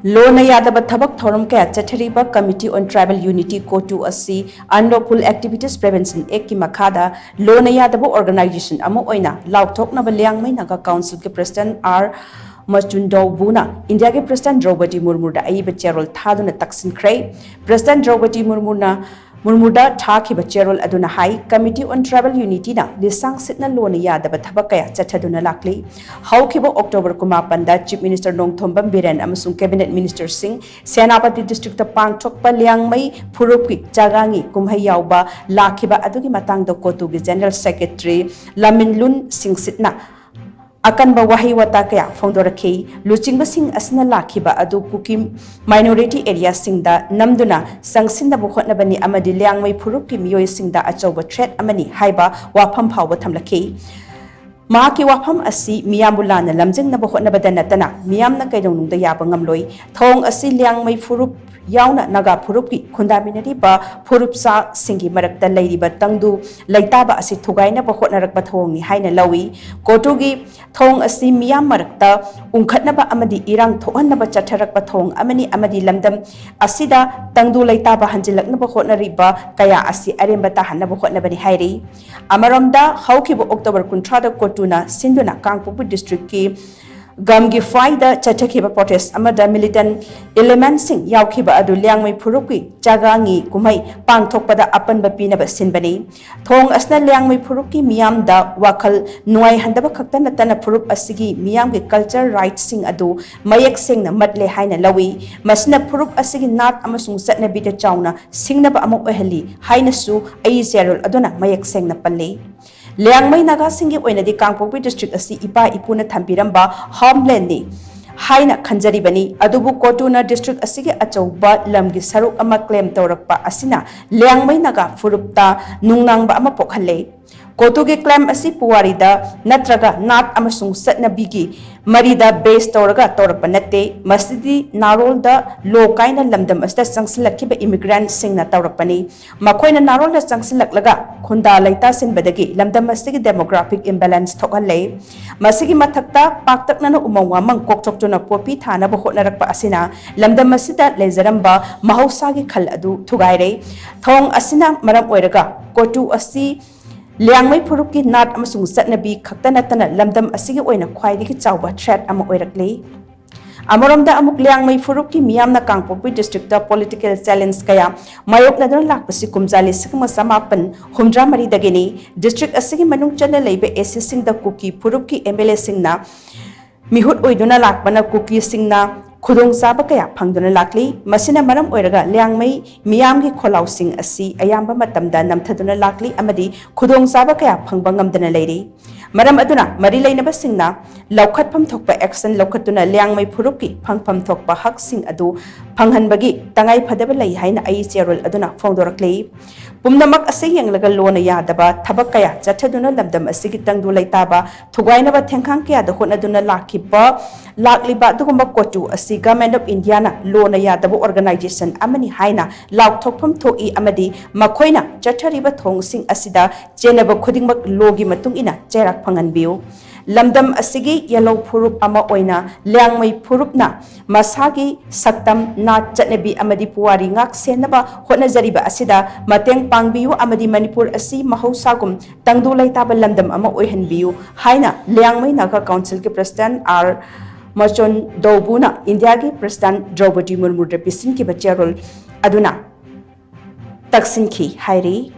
Lona Yadaba Thabak Thorum Kaya CHATHARIBA Committee on Tribal Unity COTU Asi Unlawful Activities Prevention Eki Makhada Lona Yadaba Organization Amo OINA LAOTHOKNABA Liangmai Naga Council ke President R MACHUNDOUBOU India ke President Draupadi Murmu Da Ayeeba Cherol Thaduna Takshinkhre President Draupadi Murmu Da Cherol Thaduna Hai Committee on Tribal Unity na lisang sitna Lona Yadaba Thabak Kaya Chathaduna Lakli Haukibo October Kumapanda Chief Minister Nong Thombam Biren amasung Cabinet Minister Singh Senapati District Pangthokpa Liangmai Phurupki Jagangi Kumhai Yauba Lakiba adugi matangda COTU gi General Secretary Laminlun Singh sitna Akanba wahi wata kaya fongdorakhi luchingba sing asna lakhiba adu kuki minority area singda namduna sangsinda bukhotnabani amadi liangmai phurupki miyoi singda achoba threat amani haiba wafam phawba thamlakhi Maki wafam asi miyambulana lamjing na bukhotnabada natana miyamna kaidonungda yaba ngamloi thong asi liangmai phurup yauna naga phurupki khundaminari ba phurupsa singi marakta leiriba tangdu leitaba asi thugaina bukhotnarakba thongni haina lawi kotugi thong asi miyam marakta ungkhatnaba amadi irang thohannaba chatharakba thong amadi lamdam asida tangdu leitaba hanjilaknaba khotnariba kaya asi aremba tahannaba khotnabani hairi amaramda haukibo October 13 da COTUna sinduna Kangpoku district ki Gamgi Faida Chathakhiba protest amada militant element sing yaukhiba adu liangmai phurupki jagangi kumai pangthokpada apanba pinaba sinbani thong asna liangmai phurupki miyamda wakal nuai handaba khakta natana phurup asigi miyamgi culture rights sing adu mayak singna matle haina lawi masna phurup asigi nat amasung satnabi da chauna singnaba amo ohali haina su ai Cherol aduna mayak singna palle Liangmai Naga Singi Oinadi Kangpoku District asi ipa ipuna thampiramba homeland ni haina khanjaribani adubu COTUna district asigi achauba lamgi saruk ama claim tawrakpa asina Liangmai Naga phurupta nungnangba ama pokhalle COTU ge claim asi puwarida natraga nat amasung satnabigi marida base tawraga tawrakpa natte masidi narol da lokaina lamdam asta sangsilakhiba immigrant singna tawrakpani makoina narol da sangsilaklaga khunda laita sinbadagi lamdam masigi demographic imbalance thokalle masigi mathakta paktaknana umawwa mangkokchokchona popi thana ba hotnarakpa asina lamdam masida lezaramba mahausagi khal adu thugaire thong asina maram oiraga COTU asi Liangmai phurupki nat amasung satnabi khakta natana lamdam asigi oina khwaidigi chawba threat ama oirakle Amaramda amuk Liangmai phurupki miyamna Kangpoku district da political challenge kaya mayoknadana lakpasi kumjali sikma samapan humdra mari dagini district asigi manung chana leibe AC sing da kuki phurupki MLA singna mihut oiduna lakpana kuki singna khudong saba kaya phangduna lakli masina maram oiraga Liangmai miyamgi kholau sing asi ayamba matamda namthaduna lakli amadi khudong saba kaya phangba ngamdana leiri maram aduna mari leinaba singna laukhatpham thokpa action laukhatuna Liangmai phurupki phangpham thokpa hak sing adu phanghanbagi tangai phadaba lei haina ai Cherol aduna phongdorakle pumnamak ase yenglaga Lona Yadaba thabak kaya chathaduna lamdam asigi tangdu leitaba thugainaba thengkhang kaya da honaduna lakliba dugumba COTU asi Government of India na Lona Yadaba organization amani haina laukthokpham thoki amadi makhoina chathariba thong sing asida chenaba khudingmak logi matung ina cherak phanganbiu lamdam asigi yellow phurup ama oina liangmai phurupna masagi saktam na chatnabi amadi puwari ngak senaba hotnajariba asida mateng pangbiu amadi Manipur asi mahausagum tangdu laitaba lamdam ama oihanbiu haina Liangmai Naga Council ke President R MACHUNDOUBOU na India ke President Draupadi Murmu represent ki Cherol Thaduna Takshinkhre hairi